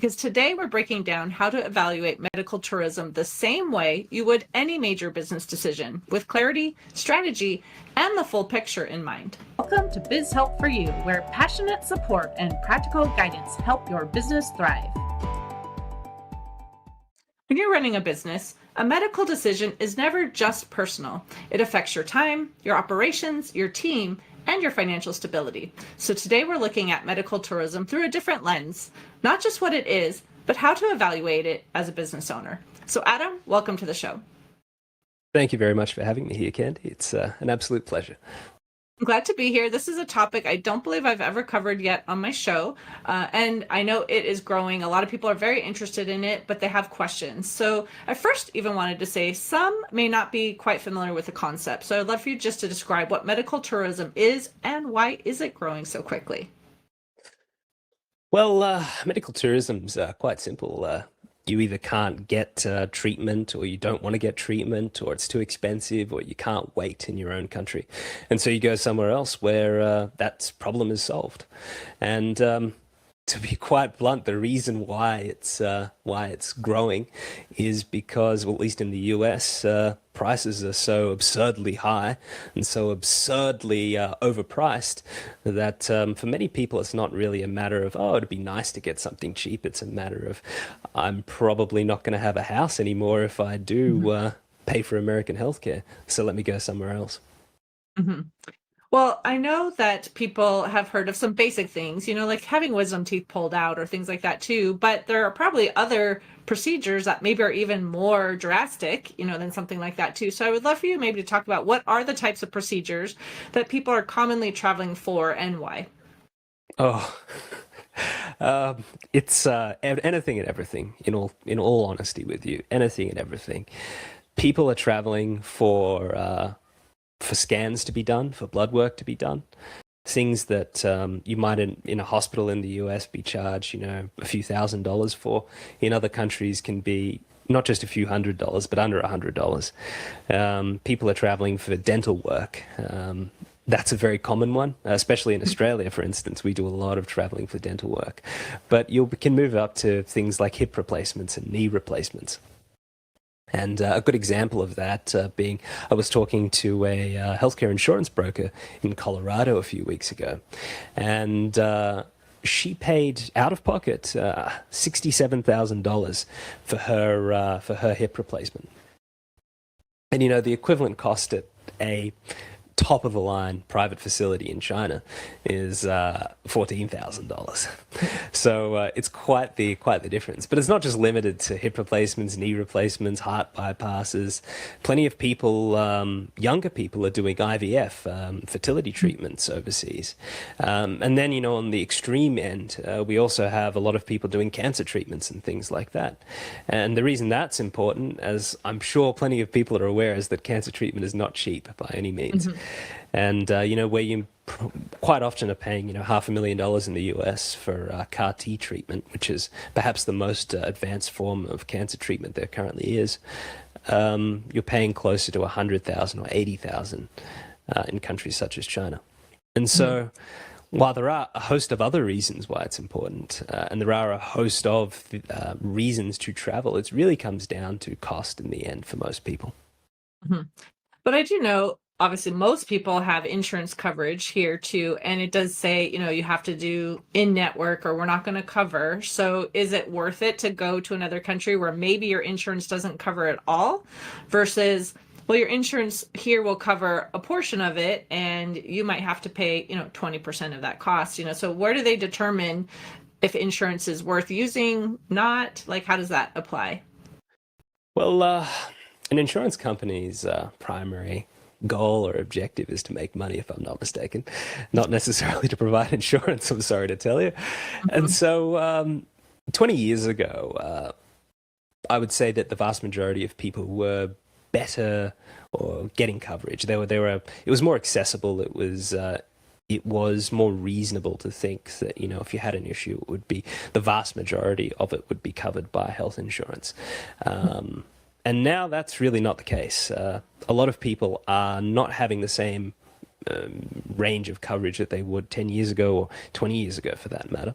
because today we're breaking down how to evaluate medical tourism the same way you would any major business decision, with clarity, strategy, and the full picture in mind. Welcome to Biz Help for You, where passionate support and practical guidance help your business thrive. When you're running a business, a medical decision is never just personal. It affects your time, your operations, your team, and your financial stability. So today we're looking at medical tourism through a different lens, not just what it is, but how to evaluate it as a business owner. So Adam, welcome to the show. Thank you very much for having me here, Candy. It's an absolute pleasure. I'm glad to be here. This is a topic I don't believe I've ever covered yet on my show. And I know it is growing. A lot of people are very interested in it, but they have questions. So I first even wanted to say some may not be quite familiar with the concept. So I'd love for you just to describe what medical tourism is and why is it growing so quickly? Well, medical tourism's quite simple. You either can't get treatment, or you don't want to get treatment, or it's too expensive, or you can't wait in your own country. And so you go somewhere else where that problem is solved. And to be quite blunt, the reason why it's growing is because, well, at least in the US, prices are so absurdly high and so absurdly overpriced that for many people it's not really a matter of, oh, it'd be nice to get something cheap. It's a matter of, I'm probably not going to have a house anymore if I do pay for American healthcare, so let me go somewhere else. Mm-hmm. Well, I know that people have heard of some basic things, like having wisdom teeth pulled out or things like that too, but there are probably other procedures that maybe are even more drastic, than something like that too. So I would love for you maybe to talk about what are the types of procedures that people are commonly traveling for and why. Oh, it's anything and everything. In all honesty with you, anything and everything. People are traveling for scans to be done, for blood work to be done, things that you might in a hospital in the US be charged, a few $1,000s for. In other countries can be not just a few $100s, but under $100. People are traveling for dental work. That's a very common one, especially in Australia, for instance. We do a lot of traveling for dental work. But you can move up to things like hip replacements and knee replacements. And a good example of that being, I was talking to a healthcare insurance broker in Colorado a few weeks ago, and she paid out of pocket $67,000 for her hip replacement. And the equivalent cost at a top of the line private facility in China is $14,000. So it's quite the difference. But it's not just limited to hip replacements, knee replacements, heart bypasses. Plenty of people, younger people, are doing IVF, fertility treatments overseas. And then, on the extreme end, we also have a lot of people doing cancer treatments and things like that. And the reason that's important, as I'm sure plenty of people are aware, is that cancer treatment is not cheap by any means. Mm-hmm. And, where you quite often are paying, $500,000 in the US for CAR T treatment, which is perhaps the most advanced form of cancer treatment there currently is, you're paying closer to 100,000 or 80,000 in countries such as China. And so while there are a host of other reasons why it's important, and there are a host of reasons to travel, it really comes down to cost in the end for most people. Mm-hmm. But I do know, obviously, most people have insurance coverage here too, and it does say, you have to do in-network or we're not going to cover. So is it worth it to go to another country where maybe your insurance doesn't cover it all versus, well, your insurance here will cover a portion of it and you might have to pay, 20% of that cost, so where do they determine if insurance is worth using, not? Like, how does that apply? Well, an insurance company's primary goal or objective is to make money, if I'm not mistaken, not necessarily to provide insurance, I'm sorry to tell you. Mm-hmm. And so 20 years ago, I would say that the vast majority of people were better or getting coverage. It was more accessible. It was more reasonable to think that, if you had an issue, it would be, the vast majority of it would be covered by health insurance. And now that's really not the case. A lot of people are not having the same range of coverage that they would 10 years ago or 20 years ago, for that matter.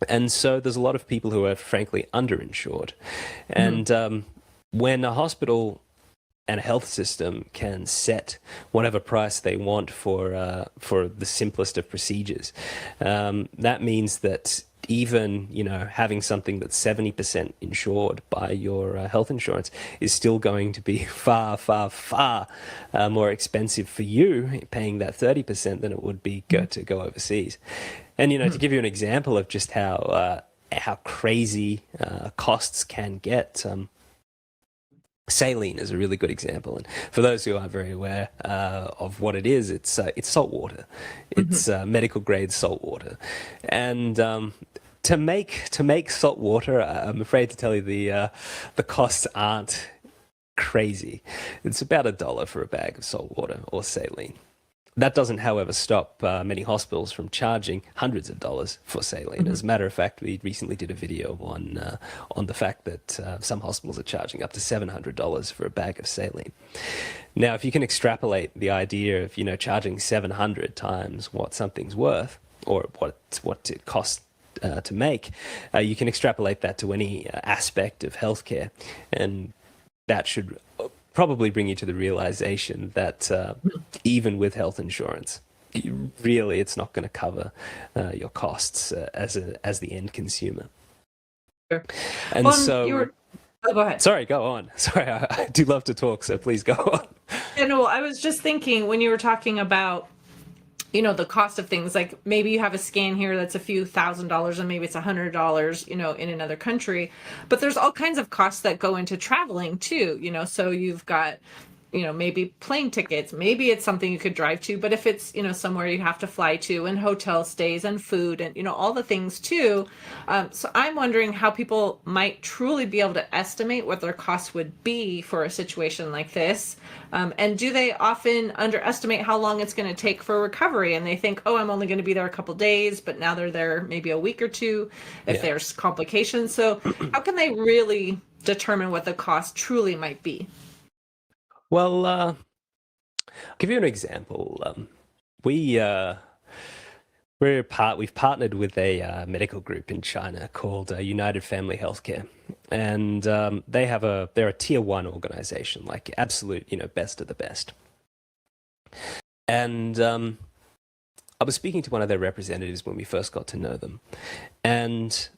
And so there's a lot of people who are frankly underinsured. Mhm. And when a hospital and a health system can set whatever price they want for the simplest of procedures, that means that even having something that's 70% insured by your health insurance is still going to be far, far, far more expensive for you paying that 30% than it would be to go overseas. And to Mhm. give you an example of just how crazy costs can get. Saline is a really good example, and for those who aren't very aware of what it is, it's salt water. Mhm. It's medical grade salt water, and to make salt water, I'm afraid to tell you the costs aren't crazy. It's about $1 for a bag of salt water or saline. That doesn't, however, stop many hospitals from charging hundreds of dollars for saline. Mhm. As a matter of fact, we recently did a video on the fact that some hospitals are charging up to $700 for a bag of saline. Now, if you can extrapolate the idea of charging 700 times what something's worth, or what it costs to make, you can extrapolate that to any aspect of healthcare, and that should probably bring you to the realization that even with health insurance, really it's not going to cover your costs as the end consumer. Sure. And Well, and so, oh, go ahead. sorry, go on. Sorry, I do love to talk, so please go on. Yeah, no, I was just thinking when you were talking about, the cost of things, like maybe you have a scan here that's a few $1,000s and maybe it's $100, in another country, but there's all kinds of costs that go into traveling too, so you've got, maybe plane tickets, maybe it's something you could drive to, but if it's, somewhere you have to fly to, and hotel stays and food and, all the things too. So I'm wondering how people might truly be able to estimate what their costs would be for a situation like this. And do they often underestimate how long it's going to take for recovery? And they think, oh, I'm only going to be there a couple days, but now they're there maybe a week or two if Yeah. there's complications. So how can they really determine what the cost truly might be? Well, I'll give you an example. We we've partnered with a medical group in China called United Family Healthcare, and they're a tier one organization, like absolute best of the best. And I was speaking to one of their representatives when we first got to know them, and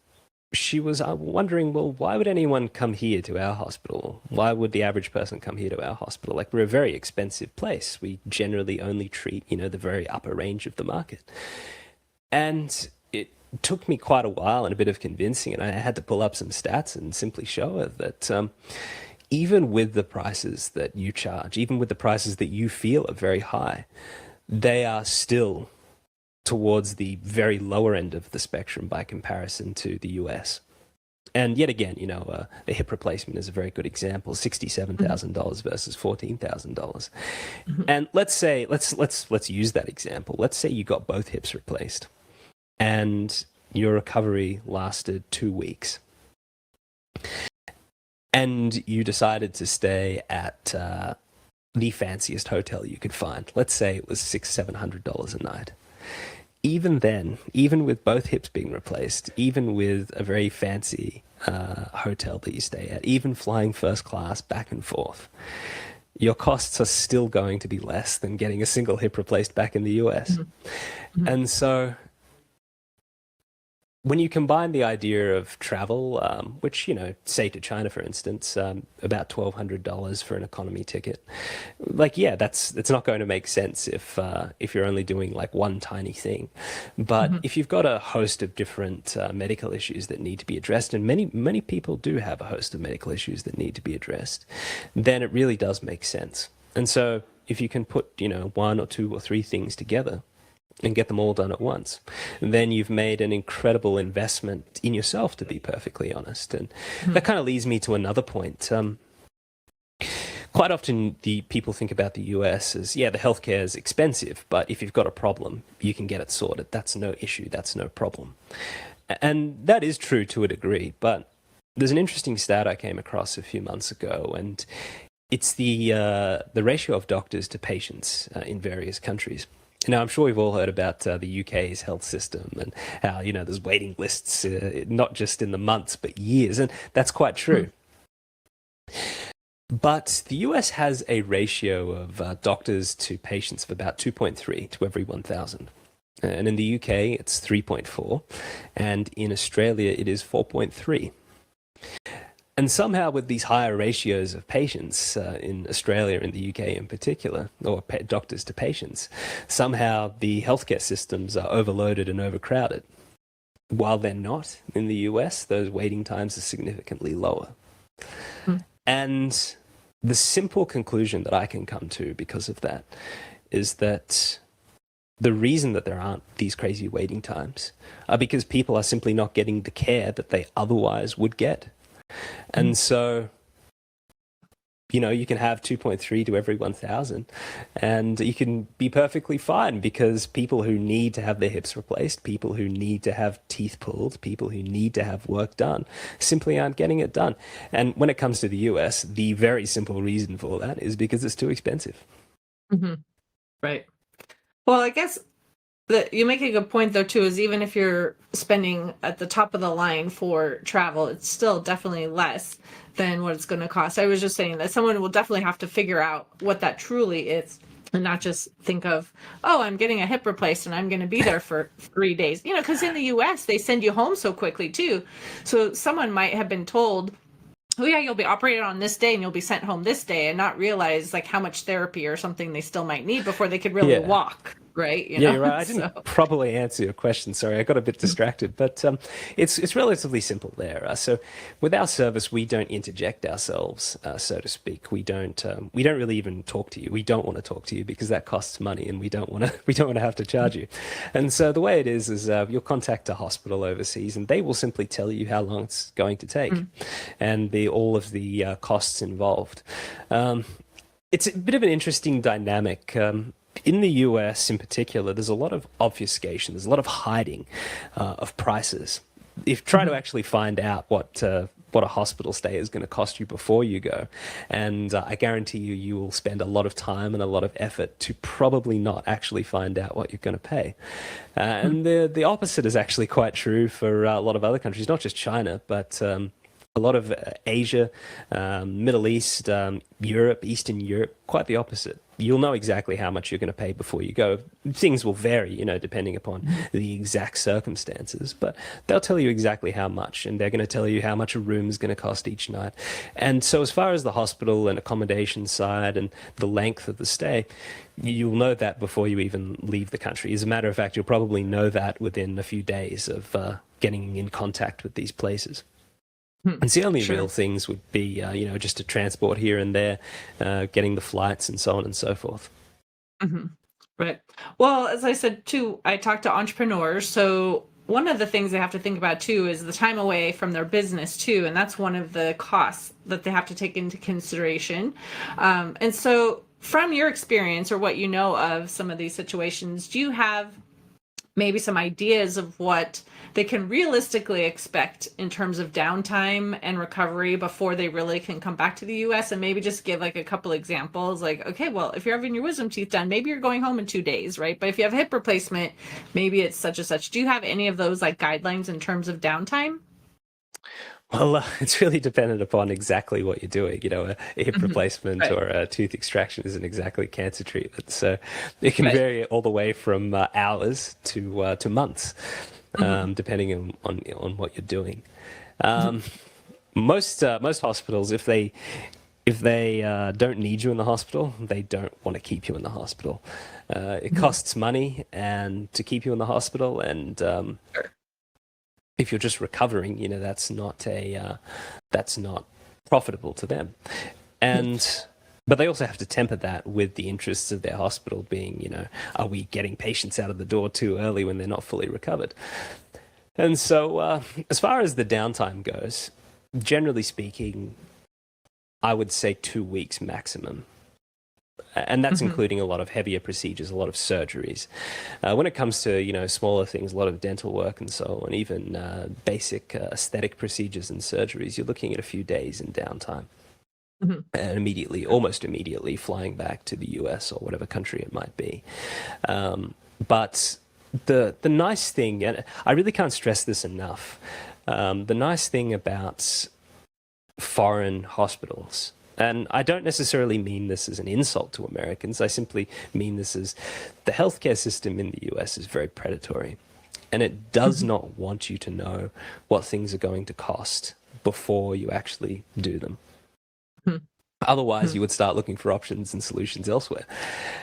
she was wondering, well, why would anyone come here to our hospital? Why would the average person come here to our hospital? Like, we're a very expensive place. We generally only treat the very upper range of the market. And it took me quite a while and a bit of convincing, and I had to pull up some stats and simply show her that even with the prices that you charge, even with the prices that you feel are very high, they are still towards the very lower end of the spectrum by comparison to the US. And yet again, a hip replacement is a very good example: $67,000 versus $14,000. Mhm. And let's use that example. Let's say you got both hips replaced, and your recovery lasted 2 weeks, and you decided to stay at the fanciest hotel you could find. Let's say it was $600-700 a night. Even then, even with both hips being replaced, even with a very fancy hotel that you stay at, even flying first class back and forth, your costs are still going to be less than getting a single hip replaced back in the US. Mhm. And so when you combine the idea of travel, which, say to China, for instance, about $1,200 for an economy ticket, like, yeah, it's not going to make sense if you're only doing like one tiny thing. But Mhm. if you've got a host of different medical issues that need to be addressed, and many people do have a host of medical issues that need to be addressed, then it really does make sense. And so if you can put, one or two or three things together and get them all done at once, then you've made an incredible investment in yourself, to be perfectly honest. And that kind of leads me to another point. Quite often the people think about the US as, yeah, the healthcare is expensive, but if you've got a problem, you can get it sorted. That's no issue. That's no problem. And that is true to a degree, but there's an interesting stat I came across a few months ago, and it's the ratio of doctors to patients in various countries. I'm sure we've all heard about the UK's health system and how, there's waiting lists, not just in the months, but years. And that's quite true. But the US has a ratio of doctors to patients of about 2.3 to every 1,000. And in the UK, it's 3.4. And in Australia, it is 4.3. And somehow with these higher ratios of patients in Australia and the UK in particular, or doctors to patients, somehow the healthcare systems are overloaded and overcrowded. While they're not in the US, those waiting times are significantly lower. And the simple conclusion that I can come to because of that is that the reason that there aren't these crazy waiting times are because people are simply not getting the care that they otherwise would get. And so, you can have 2.3 to every 1,000 and you can be perfectly fine because people who need to have their hips replaced, people who need to have teeth pulled, people who need to have work done simply aren't getting it done. And when it comes to the US, the very simple reason for that is because it's too expensive. Right. Well, I guess you make a good point though too, is even if you're spending at the top of the line for travel, it's still definitely less than what it's going to cost. I was just saying that someone will definitely have to figure out what that truly is and not just think of, oh, I'm getting a hip replaced and I'm going to be there for 3 days. Because in the US, they send you home so quickly too. So someone might have been told, oh yeah, you'll be operated on this day and you'll be sent home this day, and not realize like how much therapy or something they still might need before they could really walk. Right? Yeah, you're right. I didn't properly answer your question. Sorry, I got a bit distracted. But it's relatively simple there. So with our service, we don't interject ourselves, so to speak. We don't really even talk to you. We don't want to talk to you because that costs money, and we don't want to have to charge you. And so the way it is you'll contact a hospital overseas, and they will simply tell you how long it's going to take, and all of the costs involved. It's a bit of an interesting dynamic. In the US in particular, there's a lot of obfuscation, there's a lot of hiding of prices. If try to actually find out what a hospital stay is going to cost you before you go, and I guarantee you will spend a lot of time and a lot of effort to probably not actually find out what you're going to pay. And the opposite is actually quite true for a lot of other countries, not just China, but a lot of Asia, Middle East, Europe, Eastern Europe, quite the opposite. You'll know exactly how much you're going to pay before you go. Things will vary, depending upon the exact circumstances, but they'll tell you exactly how much, and they're going to tell you how much a room is going to cost each night. And so as far as the hospital and accommodation side and the length of the stay, you'll know that before you even leave the country. As a matter of fact, you'll probably know that within a few days of getting in contact with these places. And the only real things would be, just a transport here and there, getting the flights and so on and so forth. Right. Well, as I said, too, I talk to entrepreneurs. So one of the things they have to think about, too, is the time away from their business, too. And that's one of the costs that they have to take into consideration. And so from your experience or what you know of some of these situations, do you have maybe some ideas of what they can realistically expect in terms of downtime and recovery before they really can come back to the US? And maybe just give like a couple examples, like, okay, well, if you're having your wisdom teeth done, maybe you're going home in 2 days, right? But if you have a hip replacement, maybe it's such and such. Do you have any of those like guidelines in terms of downtime? Well, it's really dependent upon exactly what you're doing. A hip replacement or a tooth extraction isn't exactly cancer treatment. So it can vary all the way from hours to months, depending on what you're doing. Most hospitals, if they don't need you in the hospital, they don't want to keep you in the hospital. It costs money and to keep you in the hospital, and if you're just recovering, that's not profitable to them. But they also have to temper that with the interests of their hospital being, are we getting patients out of the door too early when they're not fully recovered? And so as far as the downtime goes, generally speaking, I would say 2 weeks maximum. And that's including a lot of heavier procedures, a lot of surgeries. When it comes to, smaller things, a lot of dental work and so on, even basic aesthetic procedures and surgeries, you're looking at a few days in downtime. Mhm. and immediately, almost immediately, flying back to the US or whatever country it might be. But the nice thing, and I really can't stress this enough, the nice thing about foreign hospitals, and I don't necessarily mean this as an insult to Americans, I simply mean this as the healthcare system in the US is very predatory, and it does Mhm. not want you to know what things are going to cost before you actually do them. Mhm. Otherwise, Mhm. you would start looking for options and solutions elsewhere.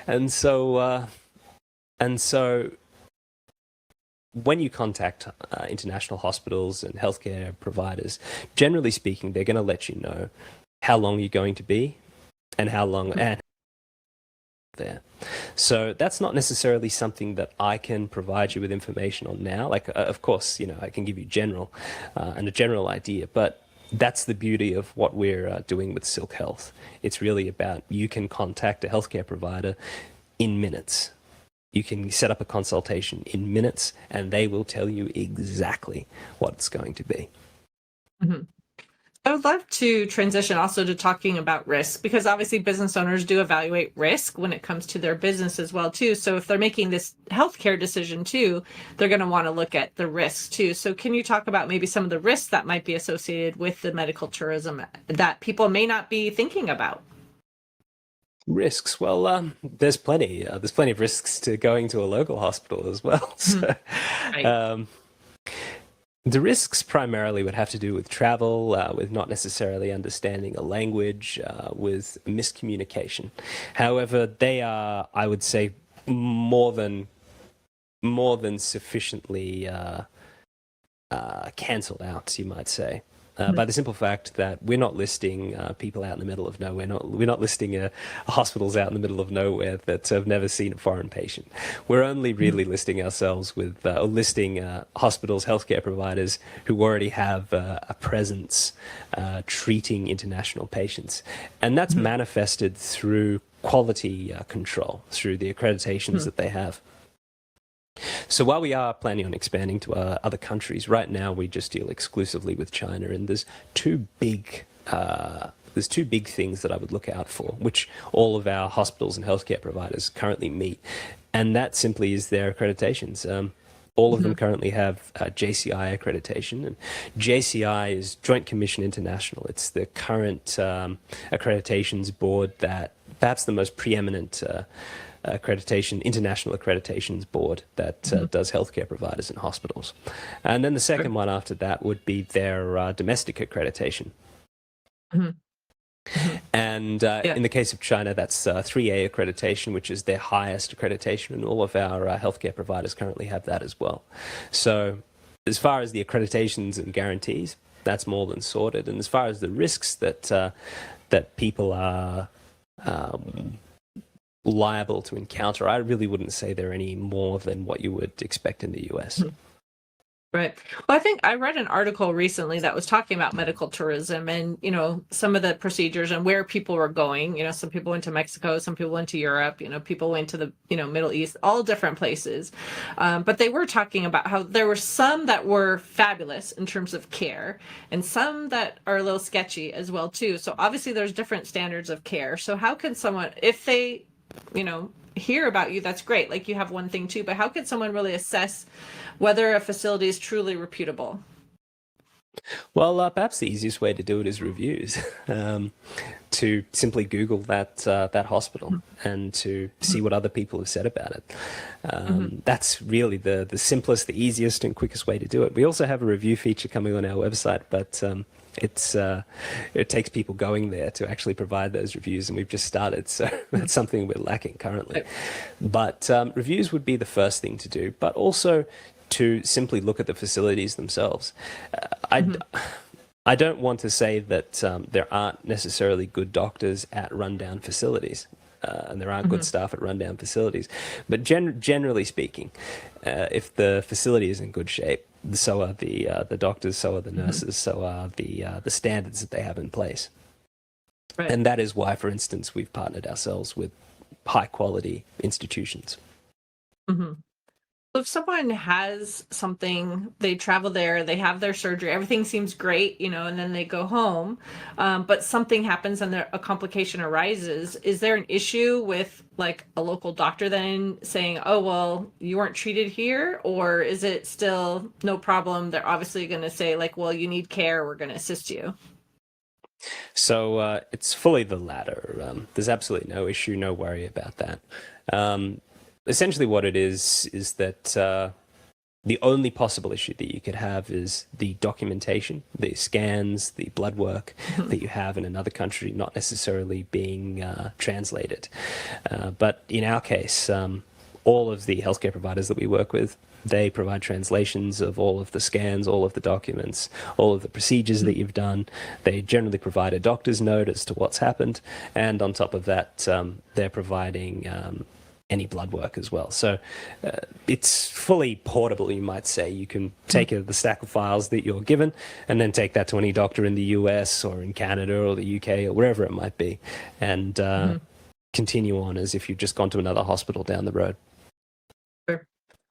And so when you contact international hospitals and healthcare providers, generally speaking, they're going to let you know how long you're going to be and how long Mhm. and there. So that's not necessarily something that I can provide you with information on now. Like, of course, I can give you general and a general idea, but that's the beauty of what we're doing with Silk Health. It's really about you can contact a healthcare provider in minutes. You can set up a consultation in minutes, and they will tell you exactly what it's going to be. Mhm. I would love to transition also to talking about risk, because obviously business owners do evaluate risk when it comes to their business as well too. So if they're making this healthcare decision too, they're going to want to look at the risks too. So can you talk about maybe some of the risks that might be associated with the medical tourism that people may not be thinking about? Risks. Well, there's plenty. There's plenty of risks to going to a local hospital as well. Mhm. So, Right. um, the risks primarily would have to do with travel, with not necessarily understanding a language, with miscommunication. However, they are, I would say, more than sufficiently cancelled out, you might say, Mhm. by the simple fact that we're not listing people out in the middle of nowhere. We're not listing hospitals out in the middle of nowhere that have never seen a foreign patient. We're only Mhm. really listing ourselves with listing hospitals, healthcare providers who already have a presence treating international patients, and that's Mhm. manifested through quality control, through the accreditations Mhm. that they have. So while we are planning on expanding to other countries, right now we just deal exclusively with China, and there's two big things that I would look out for, which all of our hospitals and healthcare providers currently meet, and that simply is their accreditations. All of them Mhm. currently have JCI accreditation, and JCI is Joint Commission International. It's the current accreditations board that perhaps the most preeminent international accreditations board that Mhm. does healthcare providers and hospitals. And then the Sure. second one after that would be their domestic accreditation. Mhm. Mhm. And Yeah. in the case of China, that's 3A accreditation, which is their highest accreditation, and all of our healthcare providers currently have that as well. So, as far as the accreditations and guarantees, that's more than sorted. And as far as the risks that people are liable to encounter, I really wouldn't say they're any more than what you would expect in the US. Mhm. Right. Well, I think I read an article recently that was talking about medical tourism and, some of the procedures and where people were going. Some people went to Mexico, some people went to Europe, people went to the, Middle East, all different places. But they were talking about how there were some that were fabulous in terms of care and some that are a little sketchy as well, too. So obviously there's different standards of care. So how can someone, if they, hear about you, that's great. Like you have one thing too, but how can someone really assess whether a facility is truly reputable? Well, perhaps the easiest way to do it is reviews. To simply Google that hospital and to see what other people have said about it. Mhm. That's really the simplest, the easiest, and quickest way to do it. We also have a review feature coming on our website, but it takes people going there to actually provide those reviews, and we've just started, so that's something we're lacking currently. Right. But reviews would be the first thing to do, but also to simply look at the facilities themselves. Mhm. I don't want to say that there aren't necessarily good doctors at rundown facilities. And there aren't good Mhm. staff at rundown facilities. But generally speaking, if the facility is in good shape, so are the doctors, so are the Mhm. nurses, so are the standards that they have in place. Right. And that is why, for instance, we've partnered ourselves with high quality institutions. Mhm. If someone has something, they travel there, they have their surgery, everything seems great, and then they go home, but something happens and a complication arises, is there an issue with like a local doctor then saying, oh, well, you weren't treated here? Or is it still no problem? They're obviously going to say like, well, you need care, we're going to assist you. So it's fully the latter. There's absolutely no issue, no worry about that. Essentially, what it is that the only possible issue that you could have is the documentation, the scans, the blood work that you have in another country not necessarily being translated. But in our case, all of the healthcare providers that we work with, they provide translations of all of the scans, all of the documents, all of the procedures that you've done. They generally provide a doctor's note as to what's happened. And on top of that, they're providing any blood work as well. So it's fully portable, you might say. You can take the stack of files that you're given and then take that to any doctor in the US or in Canada or the UK or wherever it might be and continue on as if you've just gone to another hospital down the road. Sure.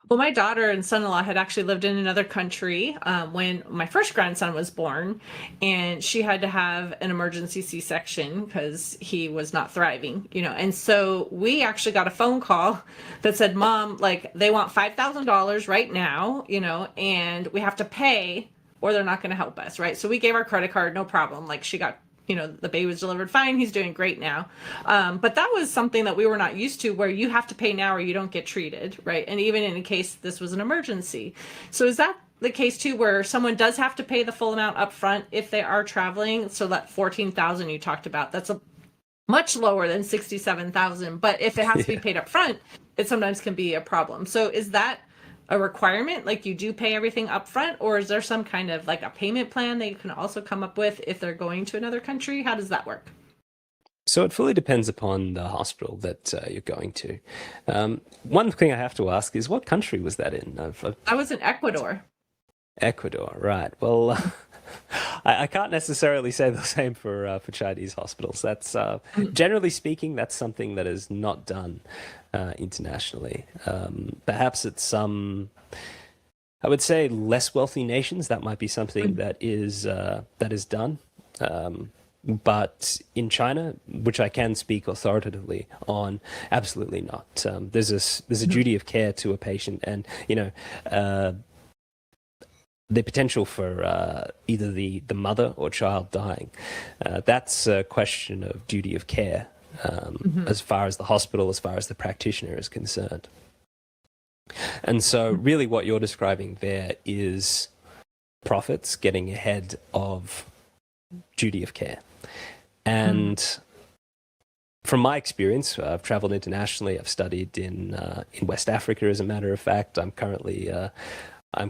Well, my daughter and son-in-law had actually lived in another country when my first grandson was born, and she had to have an emergency C-section because he was not thriving, And so we actually got a phone call that said, Mom, like they want $5,000 right now, and we have to pay or they're not going to help us, right? So we gave our credit card, no problem. Like she got the baby was delivered fine. He's doing great now. But that was something that we were not used to, where you have to pay now or you don't get treated, right? And even in case this was an emergency. So is that the case too, where someone does have to pay the full amount up front if they are traveling? So that 14,000 you talked about, that's a much lower than 67,000. But if it has to be paid up front, it sometimes can be a problem. So is that a requirement, like you do pay everything up front, or is there some kind of like a payment plan that you can also come up with if they're going to another country? How does that work? So it fully depends upon the hospital that you're going to. One thing I have to ask is, what country was that in? I was in Ecuador. Ecuador, right. Well, I can't necessarily say the same for Chinese hospitals. That's generally speaking, that's something that is not done internationally. Perhaps it's some, I would say, less wealthy nations. That might be something that is done. But in China, which I can speak authoritatively on, absolutely not. There's a duty of care to a patient, and the potential for either the mother or child dying. That's a question of duty of care as far as the hospital, as far as the practitioner is concerned. And so really what you're describing there is profits getting ahead of duty of care. And from my experience, I've traveled internationally. I've studied in West Africa, as a matter of fact. I'm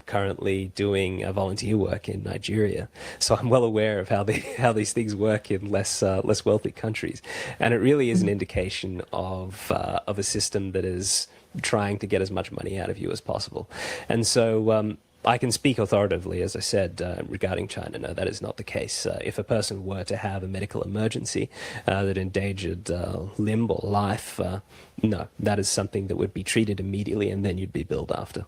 currently doing volunteer work in Nigeria, so I'm well aware of how these things work in less wealthy countries, and it really is an indication of a system that is trying to get as much money out of you as possible. And so I can speak authoritatively, as I said, regarding China. No, that is not the case. If a person were to have a medical emergency that endangered limb or life, no, that is something that would be treated immediately, and then you'd be billed after.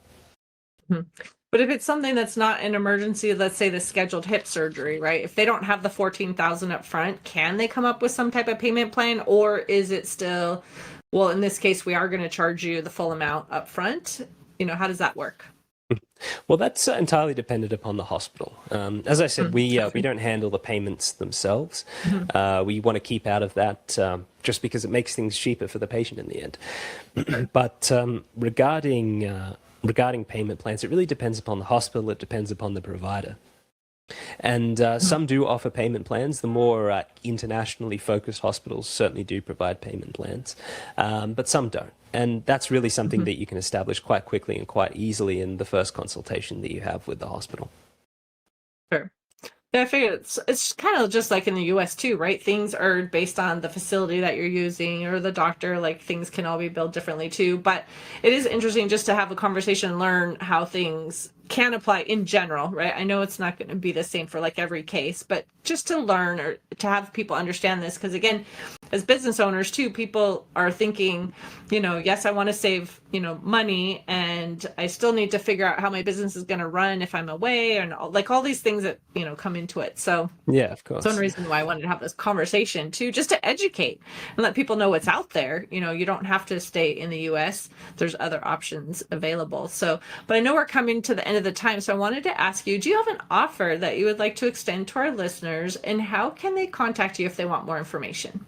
But if it's something that's not an emergency, let's say the scheduled hip surgery, right? If they don't have the 14,000 up front, can they come up with some type of payment plan, or is it still, well, in this case, we are going to charge you the full amount up front? How does that work? Well, that's entirely dependent upon the hospital. As I said, we don't handle the payments themselves. We want to keep out of that just because it makes things cheaper for the patient in the end. But regarding payment plans, it really depends upon the hospital. It depends upon the provider. And some do offer payment plans. The more internationally focused hospitals certainly do provide payment plans, but some don't. And that's really something that you can establish quite quickly and quite easily in the first consultation that you have with the hospital. Sure. Yeah, I figured it's kind of just like in the US too, right? Things are based on the facility that you're using or the doctor, like things can all be billed differently too. But it is interesting just to have a conversation and learn how things can apply in general, right? I know it's not going to be the same for like every case, but just to learn or to have people understand this. Because again, as business owners too, people are thinking, yes, I want to save, money, and I still need to figure out how my business is going to run if I'm away, and like all these things that, come into it. So Yeah, of course. that's one reason why I wanted to have this conversation too, just to educate and let people know what's out there. You don't have to stay in the US. There's other options available. So, but I know we're coming to the end of the time. So I wanted to ask you, do you have an offer that you would like to extend to our listeners, and how can they contact you if they want more information?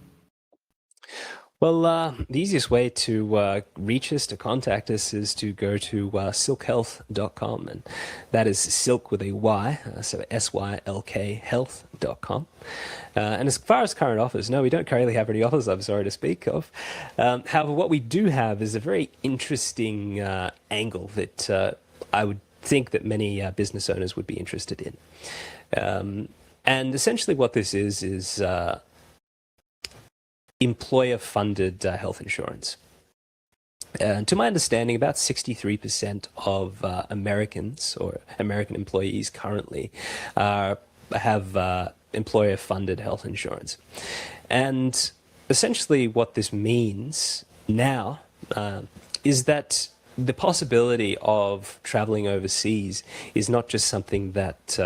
Well, the easiest way to reach us, to contact us, is to go to sylkhealth.com, and that is silk with a Y, so SYLK health.com. And as far as current offers, no, we don't currently have any offers, I'm sorry to speak of. However, what we do have is a very interesting angle that I would think that many business owners would be interested in. And essentially what this is employer-funded health insurance. To my understanding, about 63% of Americans or American employees currently have employer-funded health insurance. And essentially what this means now is that the possibility of traveling overseas is not just something that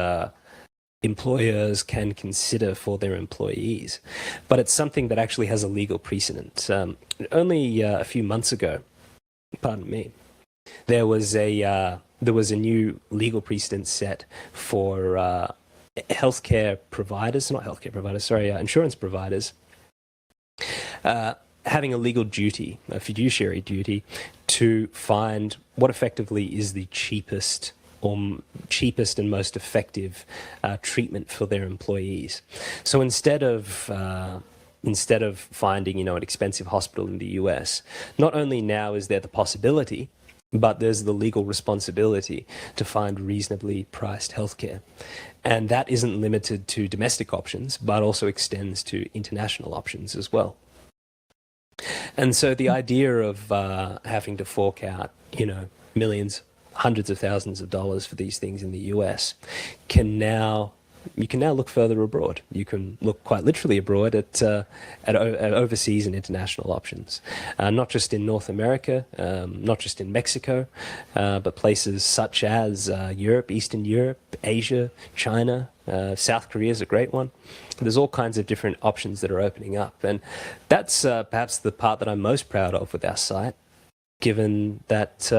employers can consider for their employees, but it's something that actually has a legal precedent. Only a few months ago, pardon me, there was a new legal precedent set for insurance providers, having a legal duty, a fiduciary duty, to find what effectively is the cheapest and most effective treatment for their employees. So instead of finding an expensive hospital in the US, not only now is there the possibility, but there's the legal responsibility to find reasonably priced healthcare. And that isn't limited to domestic options, but also extends to international options as well. And so the idea of having to fork out, millions, hundreds of thousands of dollars for these things in the US you can now look further abroad. You can look quite literally abroad at overseas and international options, not just in North America, not just in Mexico, but places such as Europe, Eastern Europe, Asia, China, South Korea is a great one. There's all kinds of different options that are opening up, and that's perhaps the part that I'm most proud of with our site, given that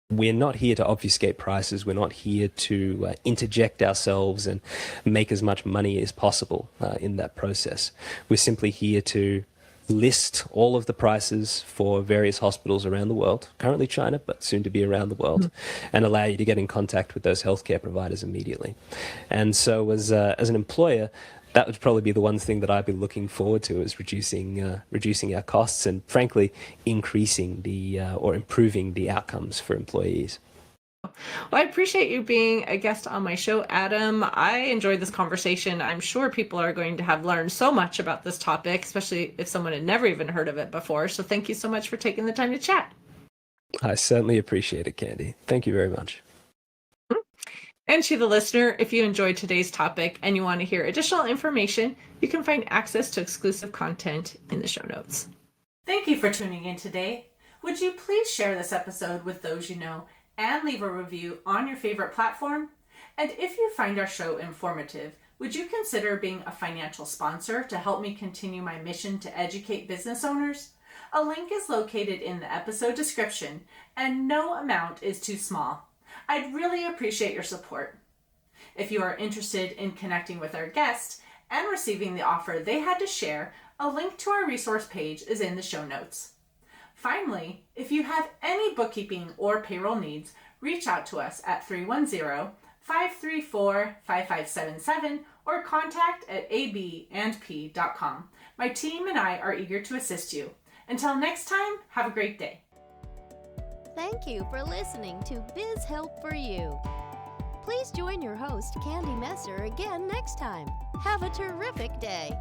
we're not here to obfuscate prices. We're not here to interject ourselves and make as much money as possible in that process. We're simply here to list all of the prices for various hospitals around the world, currently China, but soon to be around the world, and allow you to get in contact with those healthcare providers immediately. And so as an employer, that would probably be the one thing that I'd be looking forward to, is reducing our costs and, frankly, increasing or improving the outcomes for employees. Well, I appreciate you being a guest on my show, Adam. I enjoyed this conversation. I'm sure people are going to have learned so much about this topic, especially if someone had never even heard of it before. So thank you so much for taking the time to chat. I certainly appreciate it, Candy. Thank you very much. And to the listener, if you enjoyed today's topic and you want to hear additional information, you can find access to exclusive content in the show notes. Thank you for tuning in today. Would you please share this episode with those you know and leave a review on your favorite platform? And if you find our show informative, would you consider being a financial sponsor to help me continue my mission to educate business owners? A link is located in the episode description, and no amount is too small. I'd really appreciate your support. If you are interested in connecting with our guest and receiving the offer they had to share, a link to our resource page is in the show notes. Finally, if you have any bookkeeping or payroll needs, reach out to us at 310-534-5577 or contact@abandp.com. My team and I are eager to assist you. Until next time, have a great day. Thank you for listening to Biz Help for You. Please join your host, Candy Messer, again next time. Have a terrific day.